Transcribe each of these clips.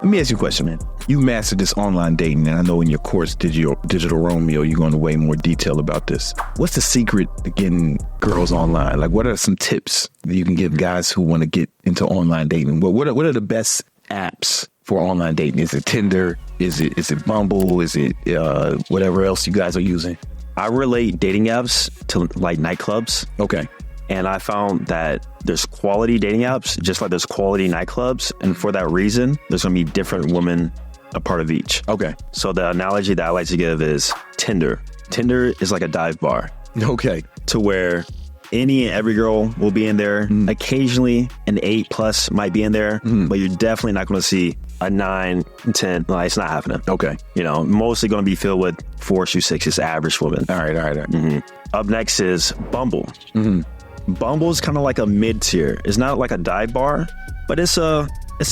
Let me ask you a question, man. You mastered this online dating, and I know in your course, Digital Romeo, you're going to way more detail about this. What's the secret to getting girls online? Like, what are some tips that you can give guys who want to get into online dating? What are the best apps for online dating? Is it Tinder? Is it Bumble? Is it whatever else you guys are using? I relate dating apps to like nightclubs. Okay. And I found that there's quality dating apps, just like there's quality nightclubs. And for that reason, there's going to be different women a part of each. Okay. So the analogy that I like to give is Tinder. Tinder is like a dive bar. Okay. To where any and every girl will be in there. Occasionally, an 8+ might be in there, but you're definitely not going to see a 9, 10. Like, it's not happening. Okay. You know, mostly going to be filled with 4s through 6s, average women. All right. Up next is Bumble. Bumble is kind of like a mid-tier. It's not like a dive bar, but it's a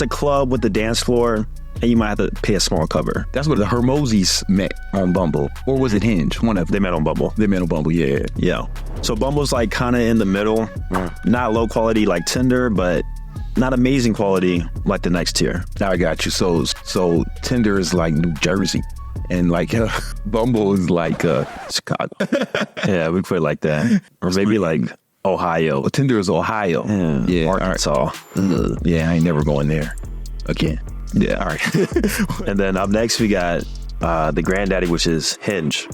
club with the dance floor, and you might have to pay a small cover. That's where the Hermosis met on Bumble. Or was it Hinge? One of them. They met on Bumble. Yeah. Yeah. So Bumble's like kind of in the middle. Not low quality like Tinder, but not amazing quality like the next tier. I got you. So Tinder is like New Jersey. And like Bumble is like Chicago. Yeah, we put it like that. Or maybe like Ohio. Well, Tinder is Ohio. Yeah. Arkansas. Right. Yeah, I ain't never going there again. Yeah. All right. And then up next, we got the granddaddy, which is Hinge.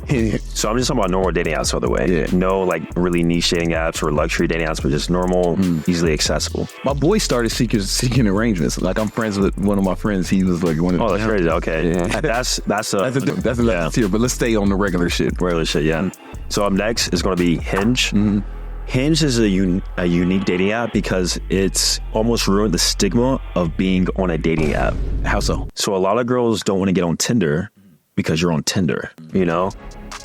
So I'm just talking about normal dating apps, by the way. Yeah. No like really niche dating apps or luxury dating apps, but just normal, easily accessible. My boy started seeking arrangements. Like, I'm friends with one of my friends. He was like one of that's crazy. Okay. Yeah. That's a last tier, but let's stay on the regular shit. Yeah. So up next is going to be Hinge. Hinge is a unique dating app because it's almost ruined the stigma of being on a dating app. How so? So a lot of girls don't want to get on Tinder because you're on Tinder, you know?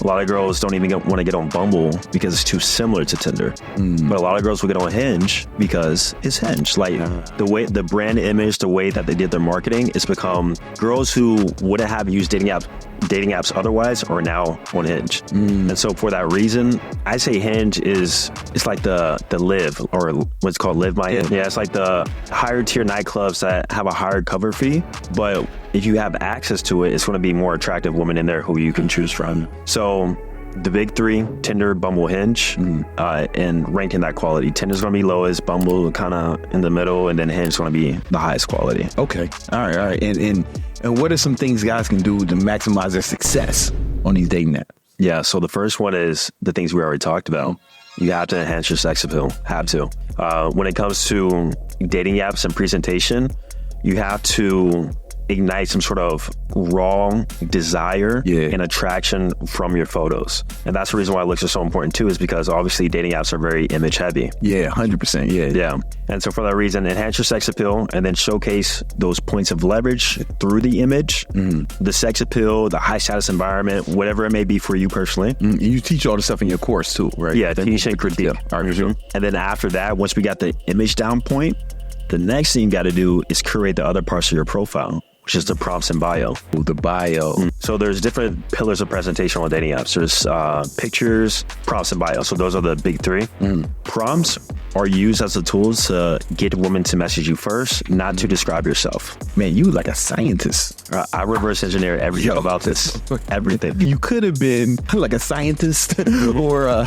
A lot of girls don't even want to get on Bumble because it's too similar to Tinder. But a lot of girls will get on Hinge because it's Hinge. Like the way the brand image, the way that they did their marketing, it's become girls who wouldn't have used dating apps otherwise are now on Hinge. And so for that reason, I say Hinge it's like the Live, or what's called Live My Hinge. Yeah, it's like the higher tier nightclubs that have a higher cover fee, but if you have access to it, it's going to be more attractive women in there who you can choose from. So the big three, Tinder, Bumble, Hinge, and ranking that quality. Tinder's going to be lowest, Bumble kind of in the middle, and then Hinge is going to be the highest quality. Okay. All right. And what are some things guys can do to maximize their success on these dating apps? Yeah, so the first one is the things we already talked about. You have to enhance your sex appeal. Have to. When it comes to dating apps and presentation, you have to ignite some sort of raw desire and attraction from your photos. And that's the reason why looks are so important too, is because obviously dating apps are very image heavy. Yeah, 100%. Yeah. And so for that reason, enhance your sex appeal and then showcase those points of leverage through the image, the sex appeal, the high status environment, whatever it may be for you personally. You teach all this stuff in your course too, right? Yeah, teach and critique. And then after that, once we got the image down point, the next thing you got to do is curate the other parts of your profile, which is the prompts and bio. The bio. So there's different pillars of presentation on dating apps. There's pictures, prompts, and bio. So those are the big three. Prompts are used as a tool to get women to message you first, not to describe yourself. Man, you like a scientist. I reverse engineer everything about this. Everything. You could have been like a scientist or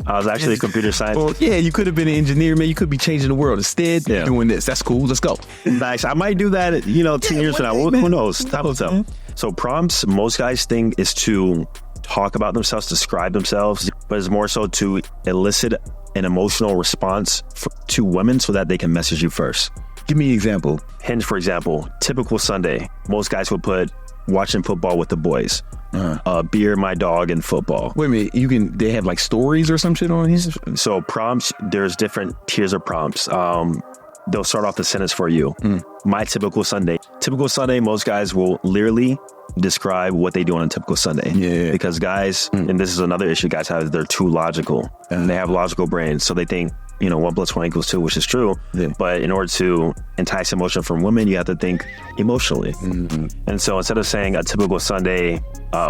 I was actually a computer scientist. Well, yeah, you could have been an engineer, man. You could be changing the world. Instead, doing this. That's cool. Let's go. Nice. I might do that, 10 years from now. Who knows? Time will tell. So prompts, most guys think is to talk about themselves, describe themselves, but it's more so to elicit an emotional response to women so that they can message you first. Give me an example. Hinge, for example, typical Sunday. Most guys will put watching football with the boys. Beer, my dog, and football. Wait a minute, they have like stories or some shit on his? So prompts, there's different tiers of prompts. They'll start off the sentence for you. My typical Sunday. Typical Sunday, most guys will literally describe what they do on a typical Sunday. Yeah. Because guys, and this is another issue guys have, they're too logical. And they have logical brains. So they think, 1 + 1 = 2, which is true. Yeah. But in order to entice emotion from women, you have to think emotionally. And so instead of saying a typical Sunday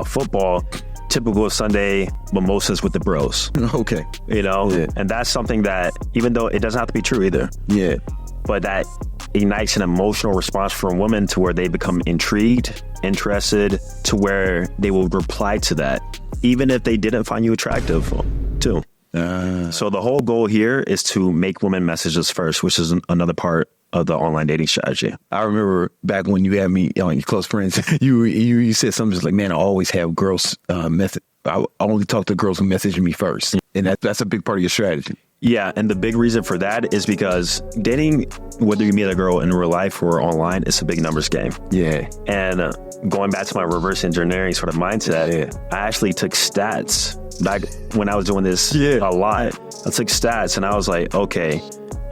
football, typical Sunday mimosas with the bros. Okay. And that's something that, even though it doesn't have to be true either. Yeah. but that ignites an emotional response from women to where they become intrigued, interested, to where they will reply to that, even if they didn't find you attractive too. So the whole goal here is to make women message us first, which is another part of the online dating strategy. I remember back when you had me on your close friends, you said something just like, man, I always have girls message. I only talk to girls who message me first. And that's a big part of your strategy. Yeah, and the big reason for that is because dating, whether you meet a girl in real life or online, it's a bbig numbers game. Yeah. And going back to my reverse engineering sort of mindset, I actually took stats back when I was doing this a lot. I took stats and I was like, okay,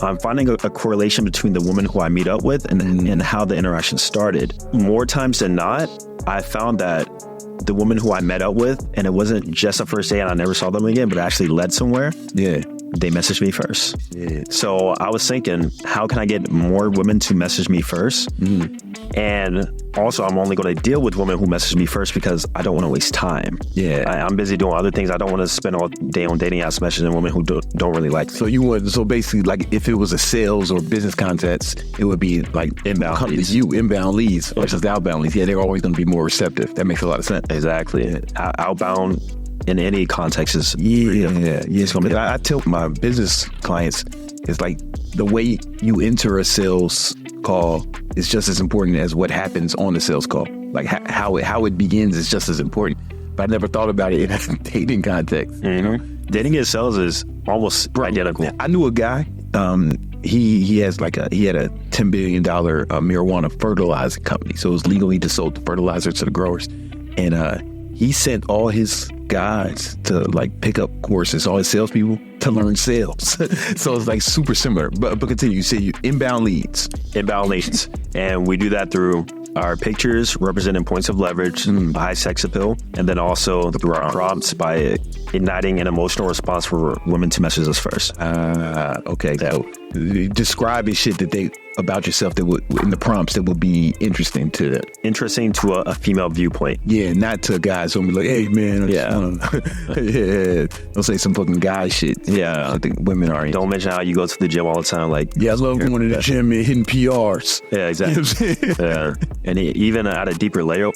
I'm finding a correlation between the women who I meet up with and how the interaction started. More times than not, I found that the women who I met up with, and it wasn't just a first date and I never saw them again, but it actually led somewhere. Yeah. They messaged me first. Yeah. So I was thinking, how can I get more women to message me first? And also, I'm only going to deal with women who message me first because I don't want to waste time. Yeah. I'm busy doing other things. I don't want to spend all day on dating apps messaging women who don't really like me. So basically, like if it was a sales or business context, it would be like inbound leads. Inbound leads versus outbound leads. Yeah, they're always going to be more receptive. That makes a lot of sense. Exactly. Outbound in any context is I tell my business clients, it's like the way you enter a sales call is just as important as what happens on the sales call. Like how it begins is just as important. But I never thought about it in a dating context. Mm-hmm. Dating and sales is almost identical. I knew a guy. He had a $10 billion marijuana fertilizer company. So it was legally to sell the fertilizer to the growers. And he sent all his guys to like pick up courses, all his salespeople to learn sales. So it's like super similar. But continue. You say you inbound leads. And we do that through our pictures representing points of leverage, high sex appeal, and then also through our prompts by igniting an emotional response for women to message us first. Okay. So describing shit about yourself that would, in the prompts, that would be interesting to a female viewpoint. Yeah, not to guys who be like, hey man, don't say some fucking guy shit. Yeah, I think women are. Don't mention how you go to the gym all the time. Like, yeah, I love going to the gym and hitting PRs. Yeah, exactly. Yeah, and even at a deeper layer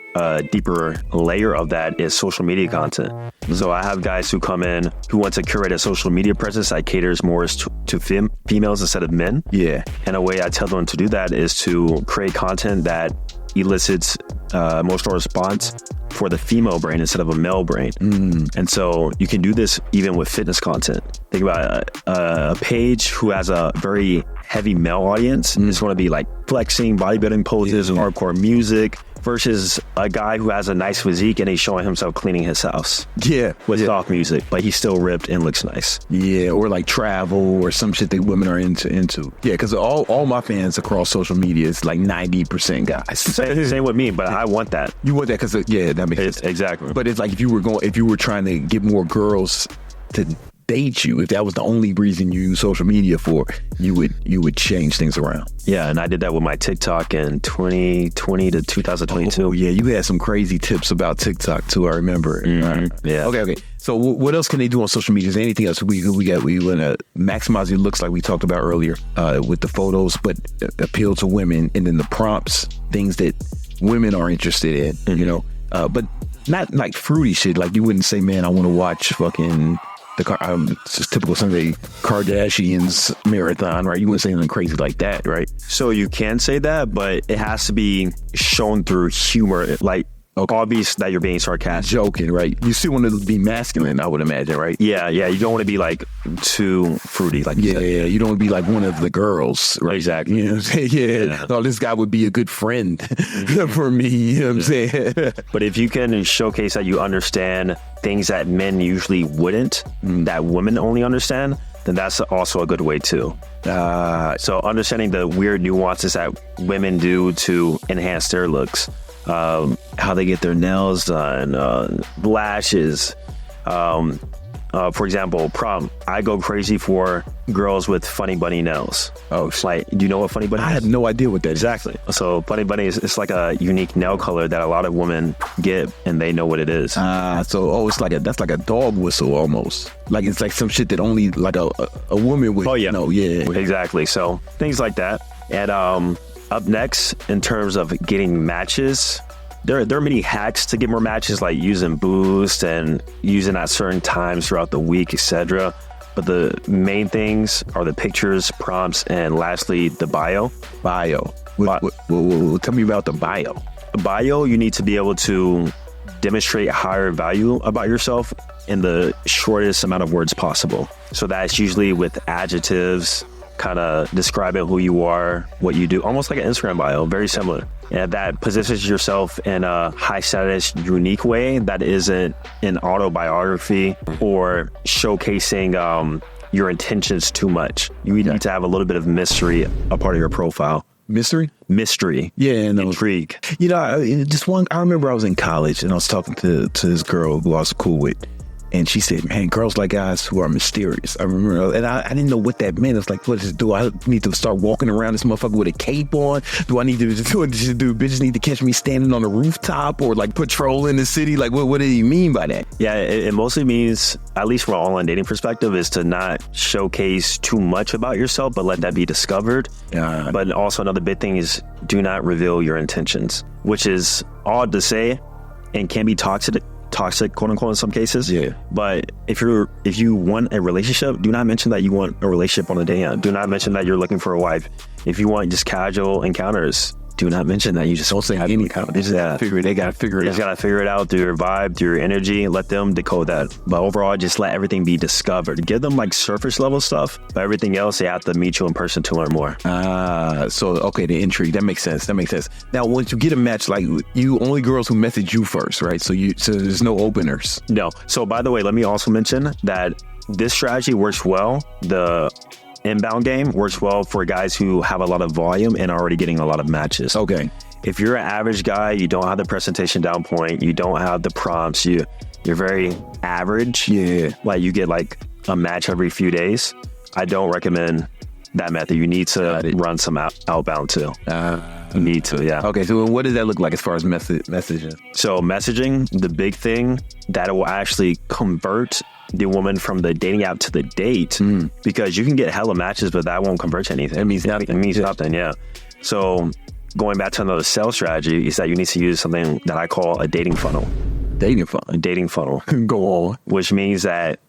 of that is social media content. So I have guys who come in who want to curate a social media presence that caters more to females instead of men. Yeah, and a way I tell them to do that is to create content that elicits emotional response for the female brain instead of a male brain. And so you can do this even with fitness content. Think about a page who has a very heavy male audience. It's going to be like flexing, bodybuilding poses, and hardcore music, versus a guy who has a nice physique and he's showing himself cleaning his house. Yeah. With soft music, but he's still ripped and looks nice. Yeah, or like travel or some shit that women are into. Yeah, because all my fans across social media is like 90% guys. Same with me, but I want that. You want that because, that makes sense. Exactly. But it's like if you were trying to get more girls to date you, if that was the only reason you use social media for, you would change things around. Yeah, and I did that with my TikTok in 2020 to 2022. Oh yeah, you had some crazy tips about TikTok too, I remember. Yeah. Okay. So what else can they do on social media? Is there anything else we want to maximize your looks like we talked about earlier with the photos, but appeal to women, and then the prompts, things that women are interested in, but not like fruity shit. Like you wouldn't say, man, I want to watch fucking it's just typical Sunday Kardashians marathon, right? You wouldn't say anything crazy like that, right? So you can say that, but it has to be shown through humor, like obvious that you're being sarcastic. Joking, right? You still want to be masculine, I would imagine, right? Yeah. You don't want to be like too fruity. Like you don't want to be like one of the girls, right? Exactly. You know what I'm saying? Yeah. Oh, this guy would be a good friend for me, you know what I'm saying? But if you can showcase that you understand things that men usually wouldn't, that women only understand, then that's also a good way too. So understanding the weird nuances that women do to enhance their looks. How they get their nails done, lashes, For example, prom. I go crazy for girls with funny bunny nails. Oh, like, do you know what funny bunny is? I have no idea what that is. Exactly. So funny bunny is, it's like a unique nail color that a lot of women get, and they know what it is. It's like that's like a dog whistle almost. Like it's like some shit that only like a woman would know. Yeah. Exactly. So things like that. And up next, in terms of getting matches, there are many hacks to get more matches, like using Boost and using at certain times throughout the week, etc. But the main things are the pictures, prompts, and lastly, the bio. Tell me about the bio. Bio, you need to be able to demonstrate higher value about yourself in the shortest amount of words possible. So that's usually with adjectives, kind of describing who you are, what you do, almost like an Instagram bio, very similar. And that positions yourself in a high status, unique way that isn't an autobiography or showcasing your intentions too much. You need to have a little bit of mystery a part of your profile. Mystery? Yeah. No. Intrigue. You know, I remember I was in college and I was talking to this girl who I was cool with. And she said, man, girls like guys who are mysterious. I remember, and I didn't know what that meant. It's like, what does it do? I need to start walking around this motherfucker with a cape on? Do I need to do bitches need to catch me standing on a rooftop or like patrolling the city? Like, what did he mean by that? Yeah, it mostly means, at least from an online dating perspective, is to not showcase too much about yourself, but let that be discovered. But also another big thing is do not reveal your intentions, which is odd to say and can be toxic, quote unquote, in some cases. Yeah. But if you want a relationship, do not mention that you want a relationship on the day end. Do not mention that you're looking for a wife. If you want just casual encounters, do not mention that you just don't say any encounters. They gotta figure it out. You just gotta figure it out through your vibe, through your energy. Let them decode that. But overall, just let everything be discovered. Give them like surface level stuff, but everything else they have to meet you in person to learn more. The intrigue, that makes sense. Now, once you get a match, like you only girls who message you first, right? So there's no openers. No. So by the way, let me also mention that this strategy works well. The inbound game works well for guys who have a lot of volume and are already getting a lot of matches. Okay. If you're an average guy, you don't have the presentation down point, you don't have the prompts, you're very average. Yeah. Like you get like a match every few days. I don't recommend that method. You need to run some outbound too. You need to, yeah. Okay, so what does that look like as far as messaging? So messaging, the big thing that will actually convert the woman from the dating app to the date, because you can get hella matches, but that won't convert to anything. It means nothing. Yeah. So going back to another sales strategy is that you need to use something that I call a dating funnel. A dating funnel. Go on. Which means that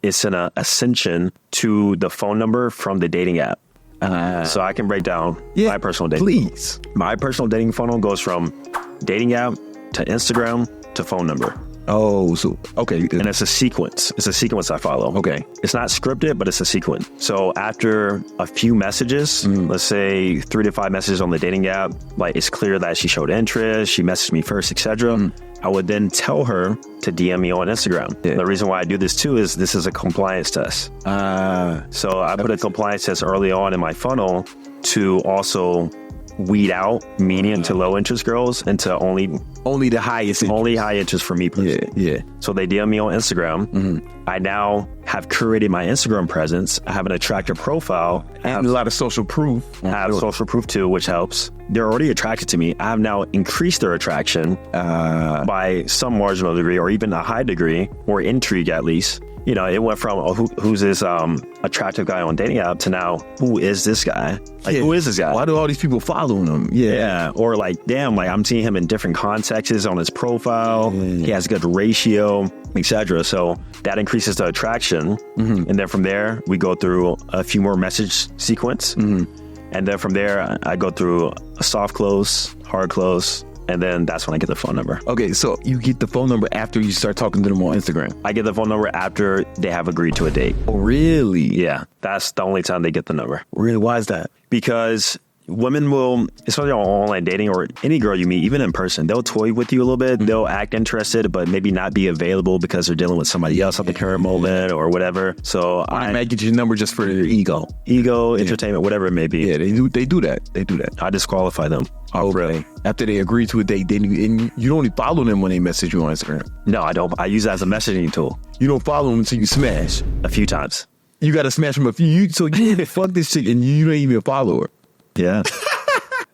it's an ascension to the phone number from the dating app. So I can break down my personal dating. Please. My personal dating funnel goes from dating app to Instagram to phone number. Oh, so, okay. And it's a sequence. It's a sequence I follow. Okay. It's not scripted, but it's a sequence. So after a few messages, let's say 3 to 5 messages on the dating app, like it's clear that she showed interest, she messaged me first, etc. I would then tell her to DM me on Instagram. Yeah. The reason why I do this too is this is a compliance test. So I put a compliance test early on in my funnel to also weed out medium to low interest girls into only the highest interest. Only high interest for me personally. Yeah. So they DM me on Instagram. I now have curated my Instagram presence. I have an attractive profile. And a lot of social proof. I have social proof too, which helps. They're already attracted to me. I have now increased their attraction by some marginal degree, or even a high degree, or intrigue at least. You know, it went from who's this attractive guy on dating app to now, who is this guy? Like, who is this guy? Why do all these people following him? Yeah. Or like, damn, like I'm seeing him in different contexts on his profile. He has a good ratio, etc. So that increases the attraction. And then from there, we go through a few more message sequence. And then from there, I go through a soft close, hard close. And then that's when I get the phone number. Okay, so you get the phone number after you start talking to them on Instagram? I get the phone number after they have agreed to a date. Oh, really? Yeah, that's the only time they get the number. Really? Why is that? Because women will, especially on online dating or any girl you meet, even in person, they'll toy with you a little bit. They'll act interested, but maybe not be available because they're dealing with somebody else at the current moment or whatever. So I might get your number just for their ego, entertainment, whatever it may be. Yeah, they do that. I disqualify them. Okay. After they agree to a date, then you don't only follow them when they message you on Instagram. No, I don't. I use it as a messaging tool. You don't follow them until you smash. A few times. You got to smash them a few. So you fuck this chick and you don't even follow her. Yeah.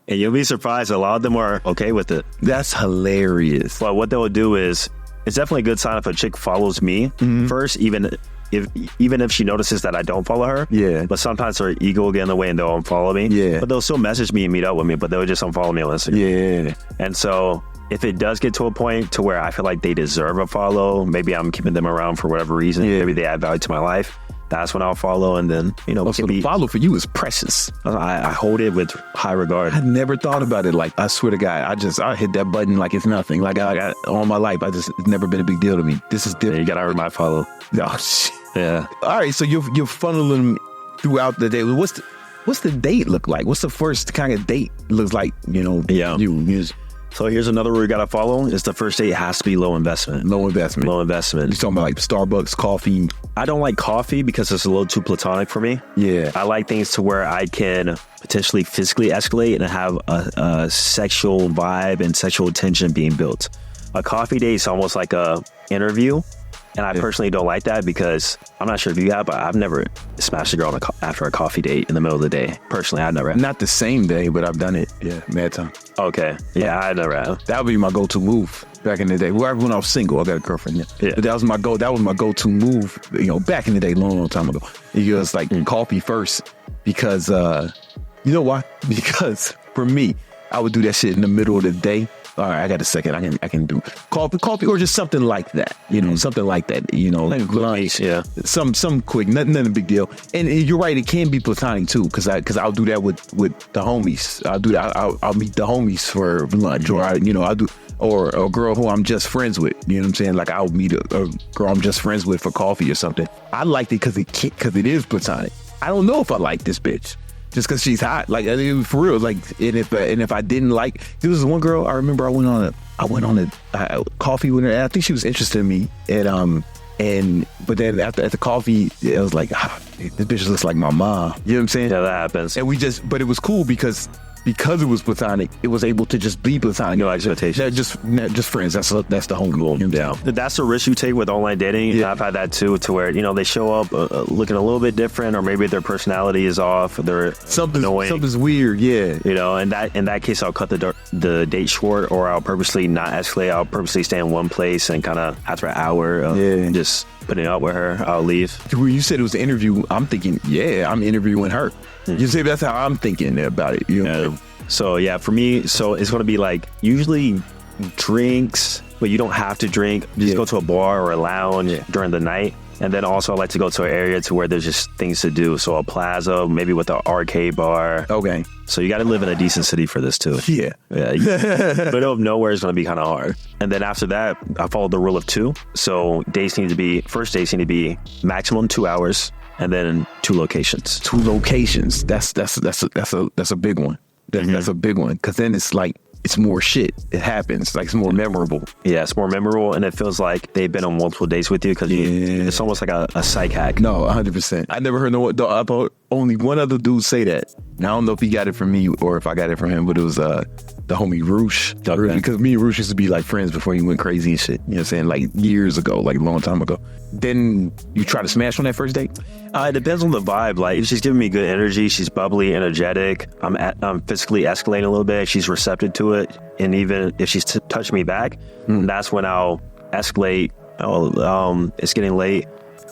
And you'll be surprised. A lot of them are okay with it. That's hilarious. But what they'll do is, it's definitely a good sign if a chick follows me first, even if she notices that I don't follow her. Yeah. But sometimes her ego will get in the way and they'll unfollow me. Yeah. But they'll still message me and meet up with me, but they'll just unfollow me on Instagram. Yeah. And so if it does get to a point to where I feel like they deserve a follow, maybe I'm keeping them around for whatever reason. Yeah. Maybe they add value to my life. That's when I'll follow, and then, so the follow for you is precious. I hold it with high regard. I never thought about it. Like, I swear to God, I hit that button like it's nothing. Like, I got all my life, it's never been a big deal to me. This is different. Yeah, you got to earn my follow. Oh, shit. Yeah. All right, so you're funneling throughout the day. What's the date look like? What's the first kind of date looks like, Yeah. You So here's another rule you got to follow. Is the first date has to be low investment. Low investment. Low investment. You're talking about like Starbucks, coffee. I don't like coffee because it's a little too platonic for me. Yeah. I like things to where I can potentially physically escalate and have a sexual vibe and sexual tension being built. A coffee date is almost like a interview. And I personally don't like that because I'm not sure if you have, but I've never smashed a girl after a coffee date in the middle of the day. Personally, I've never. Not the same day, but I've done it. Yeah, mad time. Okay. Yeah, I never have. That would be my go-to move back in the day. When I was single, I got a girlfriend. Yeah. But that was my go-to move, back in the day, long time ago. It was like coffee first because, you know why? Because for me, I would do that shit in the middle of the day. All right, I got a second. I can do coffee or just something like that. Something like that. Like lunch. Yeah. Some quick, nothing a big deal. And you're right, it can be platonic too, because I'll do that with the homies. I'll do that. I'll meet the homies for lunch, or I'll do, or a girl who I'm just friends with. You know what I'm saying? Like I'll meet a girl I'm just friends with for coffee or something. I liked it because it is platonic. I don't know if I like this bitch. Just because she's hot, like for real. Like, and if I didn't like, there was one girl I remember I went on a coffee with her. And I think she was interested in me, but then at the coffee, it was like, this bitch looks like my mom. You know what I'm saying? Yeah, that happens. And but it was cool because it was platonic, it was able to just be platonic. No expectations. Just friends. That's the home goal. Yeah. That's the risk you take with online dating. Yeah. I've had that too, to where, they show up looking a little bit different, or maybe their personality is off, they're annoying. Something's weird. Yeah. In that case, I'll cut the date short, or I'll purposely not escalate. I'll purposely stay in one place and kind of after an hour of just putting up with her, I'll leave. When you said it was an interview, I'm thinking, I'm interviewing her. You see, that's how I'm thinking about it. So yeah, for me, so it's going to be like usually drinks, but you don't have to drink. Just go to a bar or a lounge during the night. And then also I like to go to an area to where there's just things to do. So a plaza, maybe with an arcade bar. Okay. So you got to live in a decent city for this too. Yeah. Middle of nowhere is going to be kind of hard. And then after that, I follow the rule of 2. So first dates need to be maximum 2 hours, and then 2 locations. 2 locations. That's a big one. That's a big one, because then it's like, it's more shit. It happens. Like, it's more memorable. Yeah, it's more memorable, and it feels like they've been on multiple dates with you, because it's almost like a psych hack. No, 100%. I never heard only one other dude say that. Now, I don't know if he got it from me or if I got it from him, but it was the homie Roosh. Okay. Because me and Roosh used to be like friends before he went crazy and shit. You know what I'm saying? Like years ago, like a long time ago. Then you try to smash on that first date? It depends on the vibe. Like, if she's giving me good energy, she's bubbly, energetic, I'm physically escalating a little bit, she's receptive to it, and even if she's touched me back, that's when I'll escalate. It's getting late.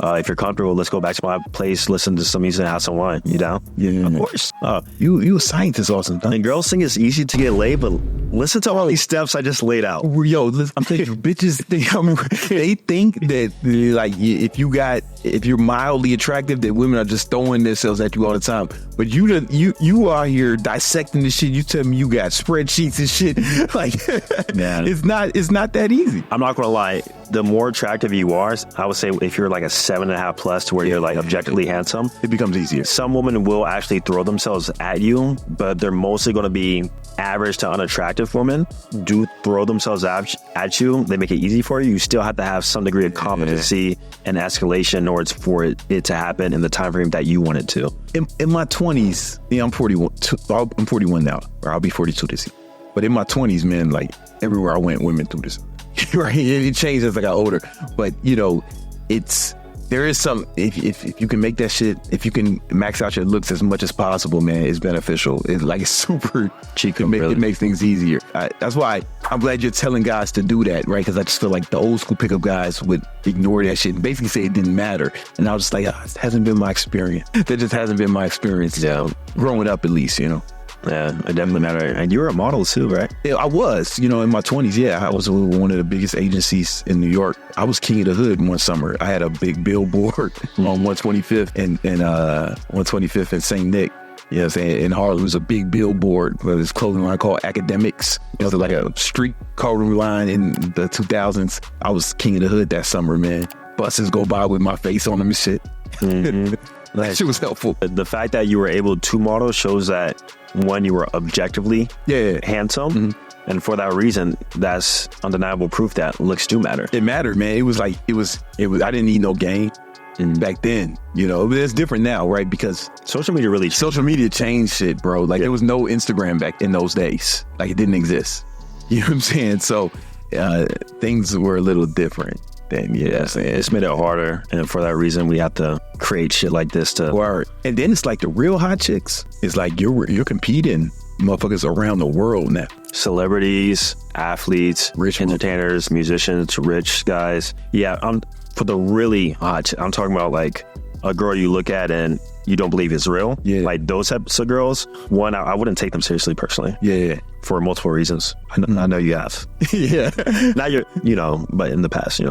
If you're comfortable, let's go back to my place, listen to some music, and have some wine. You down? Yeah. Of course. You a scientist, Austin Dunham. And girls think it's easy to get laid, but listen to all these steps I just laid out. Yo, listen, I'm thinking, bitches think, they think that, like, if you got if you're mildly attractive, that women are just throwing themselves at you all the time. But you are here dissecting this shit. You tell me you got spreadsheets and shit. Like, man, it's not that easy. I'm not gonna lie. The more attractive you are, I would say if you're like a 7.5 plus to where you're like objectively handsome, it becomes easier. Some women will actually throw themselves at you, but they're mostly going to be average to unattractive women. Do throw themselves at you. They make it easy for you. You still have to have some degree of competency and escalation in order for it to happen in the time frame that you want it to. In my 20s, I'm 41. I'm 41 now, or I'll be 42 this year. But in my 20s, man, like everywhere I went, women threw this. Right, it changed as I got older, but there is some, if you can make that shit, if you can max out your looks as much as possible, man, it's beneficial. It's super cheap. It makes things easier. That's why I'm glad you're telling guys to do that, right? Because I just feel like the old school pickup guys would ignore that shit and basically say it didn't matter. And I was just like, it hasn't been my experience. That just hasn't been my experience. Yeah, growing up at least, Yeah, it definitely mattered. And you were a model too, right? Yeah, I was, in my 20s. Yeah, I was with one of the biggest agencies in New York. I was king of the hood one summer. I had a big billboard on 125th and 125th and St. Nick. Yes, in Harlem, it was a big billboard with this clothing line called Academics. It was like a street clothing line in the 2000s. I was king of the hood that summer, man. Buses go by with my face on them and shit. Mm-hmm. That shit was helpful. The fact that you were able to model shows that, one, you were objectively handsome. Mm-hmm. And for that reason, that's undeniable proof that looks do matter. It mattered, man. It was I didn't need no game back then, but it's different now, right? Because social media changed shit, bro. Like there was no Instagram back in those days. Like it didn't exist. You know what I'm saying? So things were a little different. Then, it's made it harder, and for that reason, we have to create shit like this to work. And then it's like the real hot chicks. It's like you're competing motherfuckers around the world now. Celebrities, athletes, rich entertainers, musicians, rich guys. Yeah, for the really hot. I'm talking about like a girl you look at and you don't believe is real. Yeah, like those types of girls. One, I wouldn't take them seriously personally. Yeah. For multiple reasons. I know you have. Yeah. Not but in the past,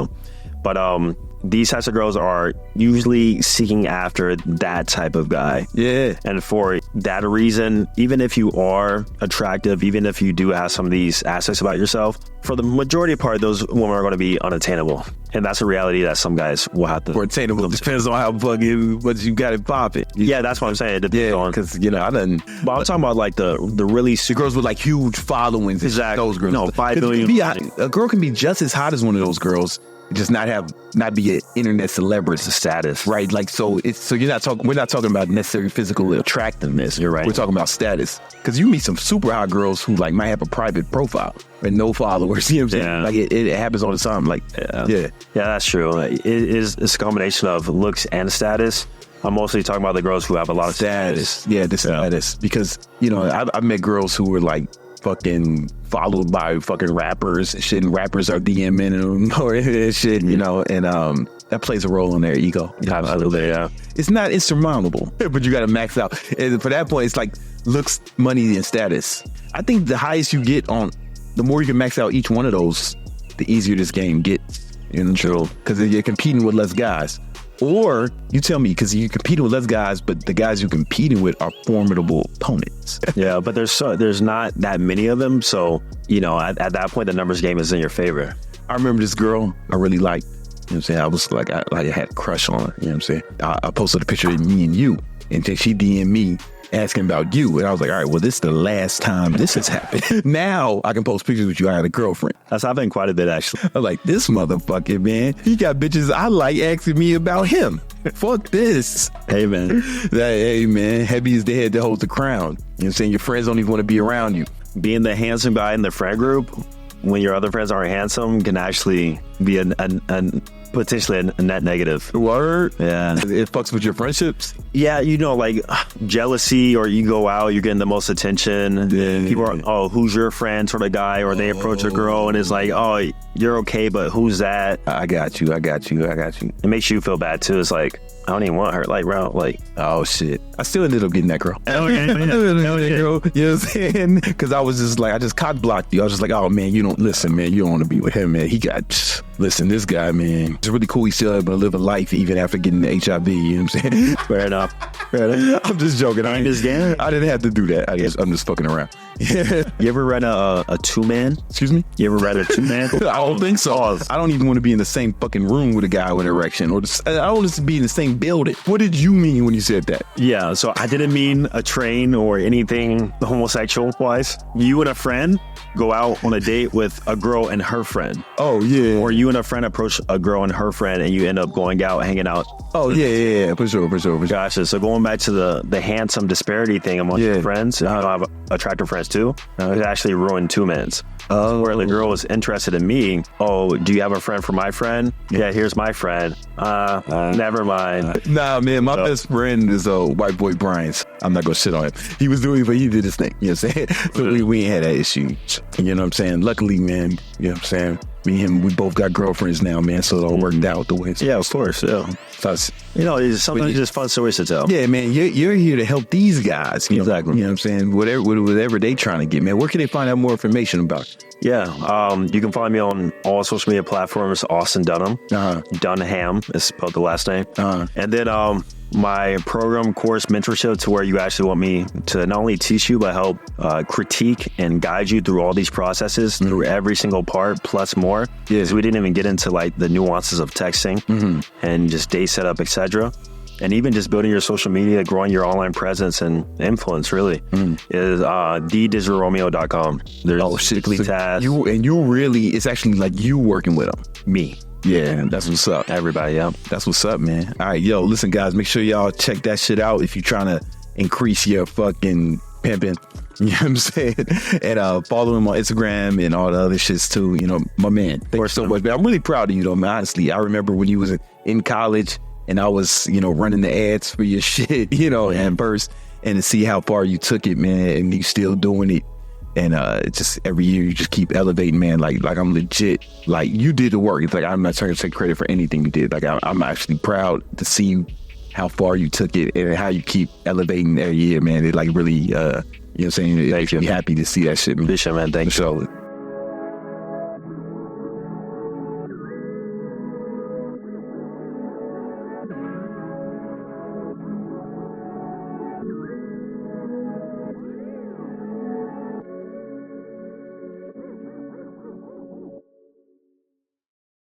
But these types of girls are usually seeking after that type of guy. Yeah. And for that reason, even if you are attractive, even if you do have some of these aspects about yourself, for the majority part, those women are going to be unattainable. And that's a reality that some guys will have to... For attainable, depends on how fucking what you got it popping. Yeah, that's what I'm saying. It depends on... because, I didn't... But I'm talking about like the really... The girls with like huge followings. Exactly. Those girls. No, 5 billion. A girl can be just as hot as one of those girls, just not be an internet celebrity status, right? Like we're not talking about necessarily physical attractiveness. You're right. We're talking about status, because you meet some super hot girls who like might have a private profile and no followers. You know what I'm saying? Like it happens all the time. Like yeah, that's true. It's a combination of looks and status. I'm mostly talking about the girls who have a lot of status. Yeah, the status, because I've met girls who were like fucking followed by fucking rappers and shit, and rappers are DMing them or shit, and that plays a role in their ego. Absolutely, yeah. It's not insurmountable, but you got to max out. And for that point, it's like looks, money, and status. I think the highest you get the more you can max out each one of those, the easier this game gets. True. Because you're competing with less guys. Or you tell me, because you're competing with less guys, but the guys you're competing with are formidable opponents. Yeah, but there's not that many of them. So, at that point, the numbers game is in your favor. I remember this girl I really liked. You know what I'm saying? I was like, I had a crush on her. You know what I'm saying? I posted a picture of me and you, and then she DM'd me asking about you. And I was like, all right, well, this is the last time this has happened. Now I can post pictures with you. I had a girlfriend. That's happened quite a bit, actually. I'm like, this motherfucker, man. He got bitches I like asking me about him. Fuck this. Hey, man. Hey, man. Heavy is the head that holds the crown. You know what I'm saying? Your friends don't even want to be around you. Being the handsome guy in the friend group, when your other friends aren't handsome, can actually be potentially a net negative. Word? Yeah. It fucks with your friendships? Yeah, like jealousy, or you go out, you're getting the most attention. Yeah. People are, who's your friend sort of guy, or they approach a girl and it's like, oh, you're okay, but who's that? I got you. It makes you feel bad too. It's like, I don't even want her. Like, bro, like, oh shit. I still ended up getting that girl. Okay. You know what I'm saying? Because I was just like, I just cock blocked you. I was just like, oh man, you don't want to be with him, man. He got Listen, this guy, man, it's really cool. He's still able to live a life even after getting the HIV. You know what I'm saying? Fair enough. I'm just joking. I didn't have to do that. I'm just fucking around. You ever read a two-man? Excuse me? You ever read a two-man? I don't think so. I don't even want to be in the same fucking room with a guy with an erection. I don't want to be in the same building. What did you mean when you said that? Yeah, so I didn't mean a train or anything homosexual-wise. You and a friend go out on a date with a girl and her friend. Oh, yeah. Or you and a friend approach a girl and her friend and you end up going out, hanging out. Oh, yeah. For sure. Gotcha. So going back to the handsome disparity thing among your friends, I don't have attractive friends too. It actually ruined two men's. Where the girl was interested in me. Oh, do you have a friend for my friend? Yeah, here's my friend. Never mind. Nah, man, my best friend is white boy Brian's. I'm not gonna shit on him. He was doing it, but he did his thing. You know what I'm saying? So we ain't had that issue. You know what I'm saying? Luckily, man, you know what I'm saying? Me and him, we both got girlfriends now, man, so it all worked out the way it's Yeah, of course, yeah. It's sometimes just fun stories to tell. Yeah, man, you're here to help these guys. Exactly. You know what I'm saying? Whatever they trying to get, man. Where can they find out more information about? Yeah, you can find me on all social media platforms, Austin Dunham. Dunham is spelled the last name. And then my program, course, mentorship, to where you actually want me to not only teach you, but help critique and guide you through all these processes, through every single part, plus more. Yeah. So we didn't even get into like the nuances of texting and just day setup, etc. And even just building your social media, growing your online presence and influence, really, is thedigitalromeo.com. There's strictly tasks. It's actually like you working with them. Me. Yeah, that's what's up. Everybody, yeah. That's what's up, man. All right, yo, listen, guys, make sure y'all check that shit out if you're trying to increase your fucking pimping. You know what I'm saying? And follow him on Instagram and all the other shits too. You know, my man. Thank you so much, man. I'm really proud of you, though, man. Honestly, I remember when you was in college and I was, running the ads for your shit, and first, and to see how far you took it, man, and you still doing it. And just every year you just keep elevating, man. Like I'm legit. Like you did the work. It's like I'm not trying to take credit for anything you did. Like I'm actually proud to see how far you took it and how you keep elevating every year, man. It like really, you know what I'm saying? It makes me happy to see that shit, man. Appreciate it, man. Thank you. So